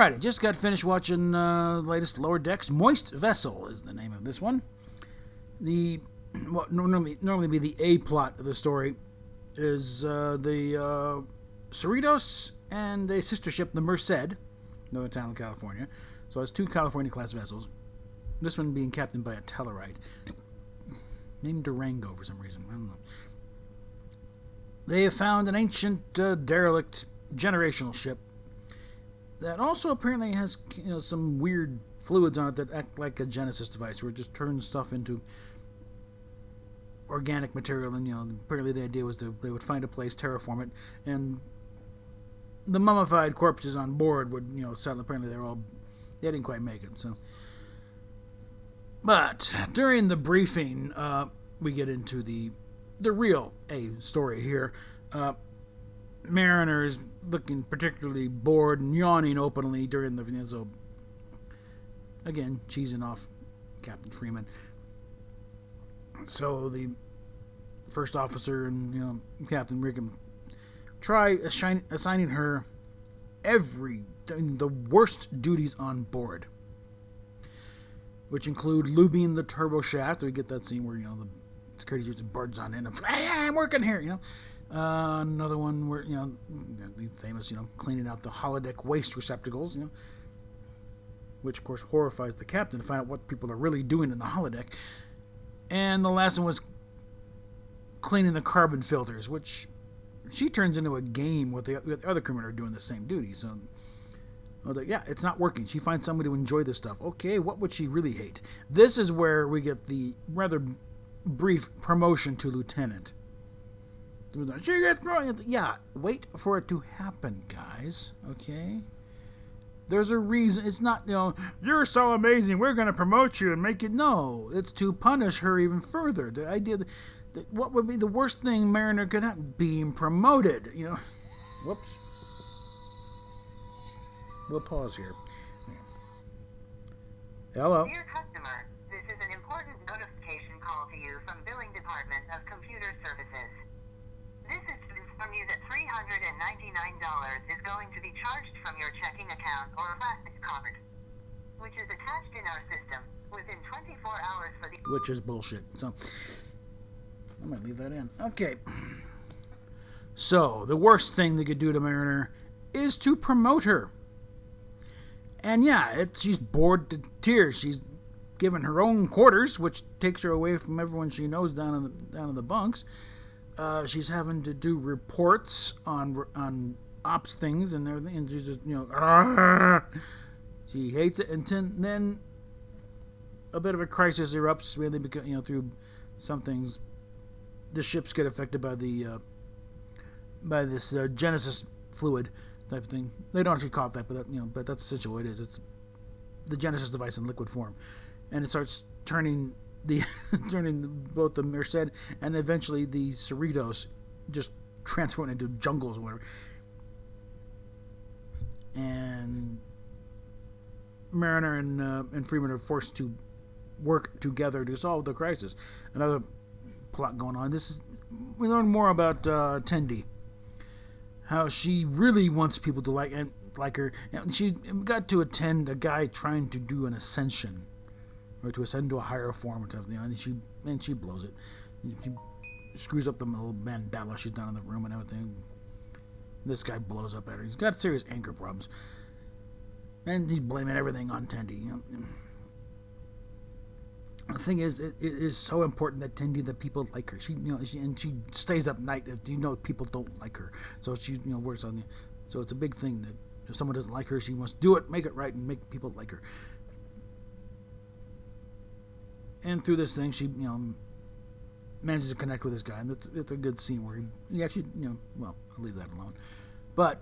Alright, I just got finished watching latest Lower Decks. Moist Vessel is the name of this one. The what normally be the A plot of the story is the Cerritos and a sister ship, the Merced, another town in California. So it's 2 California-class vessels. This one being captained by a Tellarite named Durango for some reason. I don't know. They have found an ancient derelict generational ship that also apparently has some weird fluids on it that act like a Genesis device, where it just turns stuff into organic material. And apparently the idea was they would find a place, terraform it, and the mummified corpses on board would settle. Apparently they didn't quite make it. So, but during the briefing, we get into the real A story here. Mariner's looking particularly bored and yawning openly during the so again cheesing off Captain Freeman. So the first officer and Captain Rickam try assigning her the worst duties on board, which include lubing the turbo shaft. We get that scene where the security uses birds on it and hey, I'm working here. Another one where the famous cleaning out the holodeck waste receptacles, which of course horrifies the captain to find out what people are really doing in the holodeck. And the last one was cleaning the carbon filters, which she turns into a game with the other crewmen are doing the same duty. So, it's not working. She finds somebody to enjoy this stuff. Okay, what would she really hate? This is where we get the rather brief promotion to lieutenant. She gets thrown. Yeah, wait for it to happen, guys. Okay? There's a reason. It's not, you're so amazing, we're going to promote you and make it. No, it's to punish her even further. The idea that what would be the worst thing Mariner could have? Being promoted. Whoops. We'll pause here. Hello. Dear customer, this is an important notification call to you from Billing Department of Computer Services. This is to inform you that $399 is going to be charged from your checking account or plastic card, which is attached in our system within 24 hours for the... Which is bullshit. So, I might leave that in. Okay. So, the worst thing they could do to Mariner is to promote her. And she's bored to tears. She's given her own quarters, which takes her away from everyone she knows down in the bunks. She's having to do reports on ops things and everything, and she's just she hates it. And then a bit of a crisis erupts, really, because through some things, the ships get affected by by this Genesis fluid type of thing. They don't actually call it that, but that's essentially what it is. It's the Genesis device in liquid form, and it starts turning both the Merced and eventually the Cerritos just transforming into jungles or whatever. And Mariner and Freeman are forced to work together to solve the crisis. Another plot going on. We learn more about Tendi. How she really wants people to like her. And she got to attend a guy trying to do an ascension, or to ascend to a higher form, or something, and she blows it. She screws up the little mandala she's done in the room and everything. This guy blows up at her. He's got serious anger problems, and he's blaming everything on Tendi. The thing is, it is so important that people like her. She stays up night if people don't like her. So she works on. So it's a big thing that if someone doesn't like her, she must do it, make it right, and make people like her. And through this thing, she, manages to connect with this guy. And it's a good scene where he actually, I'll leave that alone. But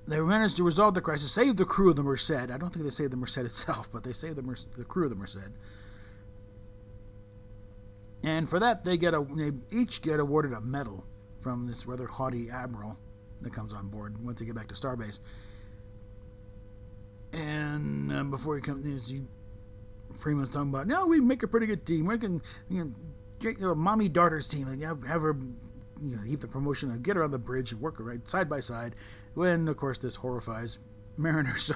they managed to resolve the crisis, save the crew of the Merced. I don't think they saved the Merced itself, but they saved the crew of the Merced. And for that, they each get awarded a medal from this rather haughty admiral that comes on board once they get back to Starbase. And before he comes, Freeman's talking about, we make a pretty good team. We can, mommy daughters team. Have her keep the promotion and get her on the bridge and work her right side by side. When, of course, this horrifies Mariner, so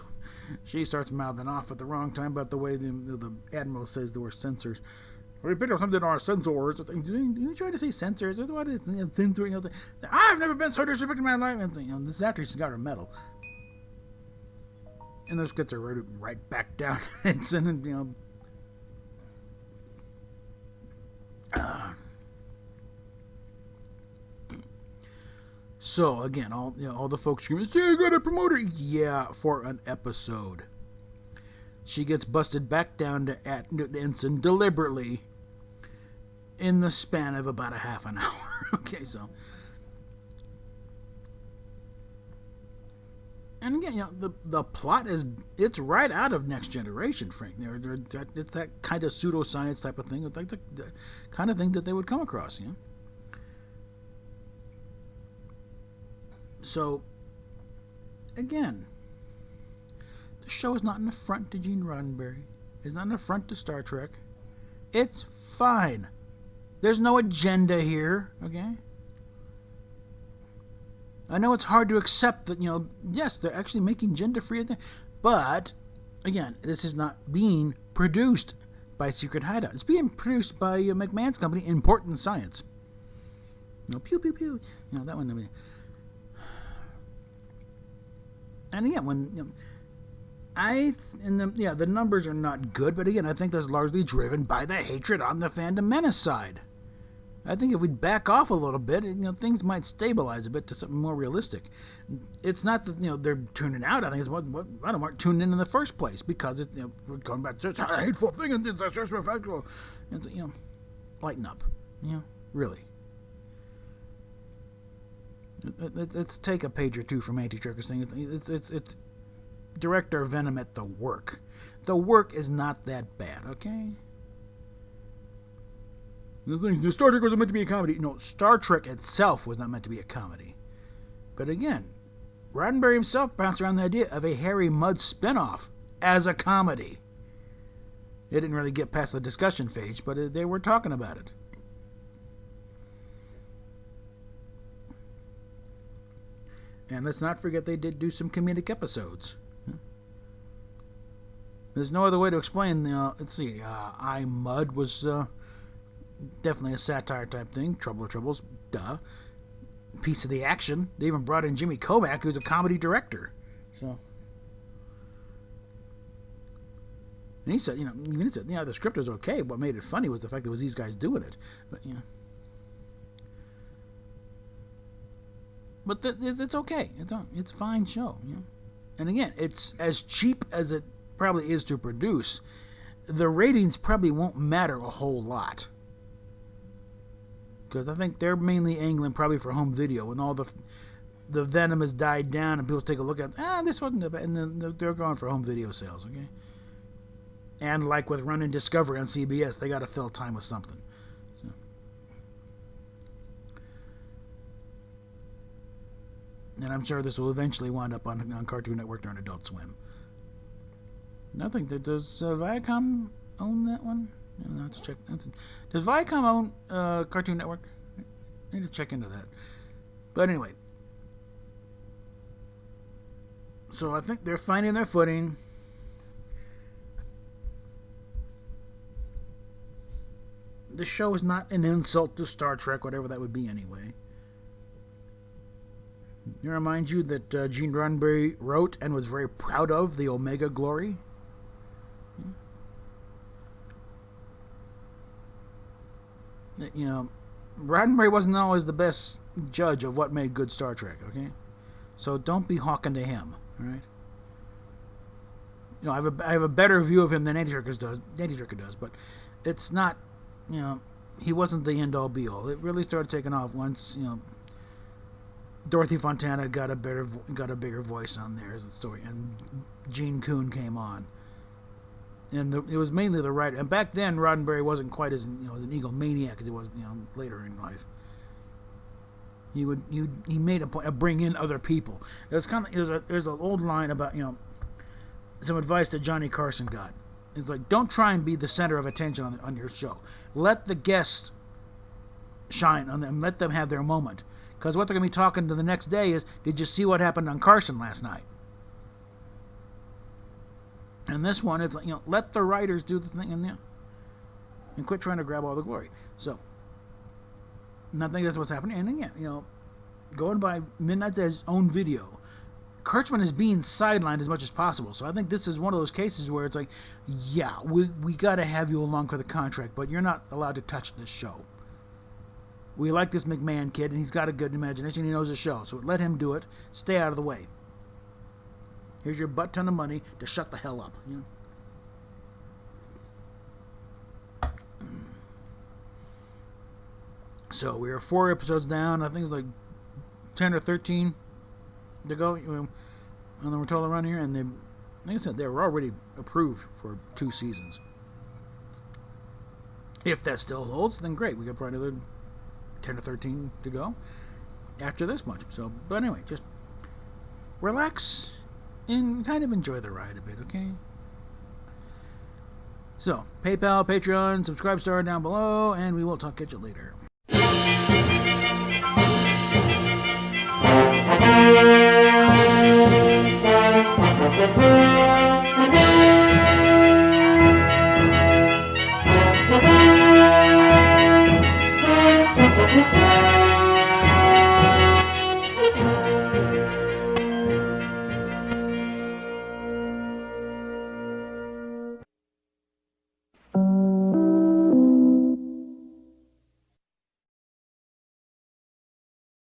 she starts mouthing off at the wrong time about the way the Admiral says there were sensors. We picked up something on our sensors. You trying to say sensors? What is sensor? I've never been so disrespected in my life. And this is after she's got her medal. And those gets her right back down. And sending, So again, all the folks screaming, "See, you got a promoter!" Yeah, for an episode. She gets busted back down to ensign deliberately in the span of about a half an hour. Okay, so. And again, the plot it's right out of Next Generation, Frank. It's that kind of pseudoscience type of thing. It's like the kind of thing that they would come across, So, again, the show is not an affront to Gene Roddenberry. It's not an affront to Star Trek. It's fine. There's no agenda here, okay? I know it's hard to accept that, yes, they're actually making gender-free things. But, again, this is not being produced by Secret Hideout. It's being produced by McMahon's company, Important Science. Pew, pew, pew. That one, I mean... And again, when the numbers are not good, but again, I think that's largely driven by the hatred on the Phantom Menace side. I think if we'd back off a little bit, things might stabilize a bit to something more realistic. It's not that they're tuning out. I think it's what I don't want tuning in the first place because it's we're going back to such a hateful thing and it's disrespectful. It's lighten up, really. Let's take a page or two from Anti-Truckers thing. It's Director Venom at the work. The work is not that bad, okay? The Star Trek wasn't meant to be a comedy. No, Star Trek itself was not meant to be a comedy. But again, Roddenberry himself bounced around the idea of a Harry Mudd spinoff as a comedy. It didn't really get past the discussion phase, but they were talking about it. And let's not forget they did do some comedic episodes. There's no other way to explain. Let's see. I Mudd was definitely a satire type thing. Trouble or Troubles, duh. Piece of the Action. They even brought in Jimmy Kovac, who's a comedy director. So, and he said, the script was okay. What made it funny was the fact that it was these guys doing it. But But it's okay. It's a fine show. And again, it's as cheap as it probably is to produce. The ratings probably won't matter a whole lot. Because I think they're mainly angling probably for home video. When all the venom has died down and people take a look at this wasn't that bad. And then they're going for home video sales, okay? And like with Running Discovery on CBS, they got to fill time with something. And I'm sure this will eventually wind up on Cartoon Network or on Adult Swim. I think that does Viacom own that one? I have to check. Does Viacom own Cartoon Network? I need to check into that. But anyway, so I think they're finding their footing. The show is not an insult to Star Trek, whatever that would be anyway. I remind you that Gene Roddenberry wrote and was very proud of the Omega Glory. Roddenberry wasn't always the best judge of what made good Star Trek, okay? So don't be hawking to him, all right? I have a better view of him than Anti-Trucker does, but it's not, he wasn't the end-all be-all. It really started taking off once, Dorothy Fontana got a bigger voice on there as a story, and Gene Kuhn came on, and it was mainly the writer. And back then, Roddenberry wasn't quite as as an egomaniac as he was later in life. He made a point of bringing in other people. There's an old line about some advice that Johnny Carson got. It's like, don't try and be the center of attention on your show. Let the guests shine on them. Let them have their moment. Because what they're going to be talking to the next day is, did you see what happened on Carson last night? And this one, it's like, let the writers do the thing and quit trying to grab all the glory. So, and I think that's what's happening. And again, going by Midnight's Edge's own video, Kurtzman is being sidelined as much as possible. So I think this is one of those cases where it's like, yeah, we got to have you along for the contract, but you're not allowed to touch this show. We like this McMahon kid, and he's got a good imagination. He knows his show, so let him do it. Stay out of the way. Here's your butt ton of money to shut the hell up. So we are 4 episodes down. I think it's like 10 or 13 to go on the Rotolo run here, and they, like I said, they were already approved for 2 seasons. If that still holds, then great. We got probably another 10 or 13 to go after this much. So, but anyway, just relax and kind of enjoy the ride a bit, okay? So, PayPal, Patreon, subscribe star down below, and we will talk at you later.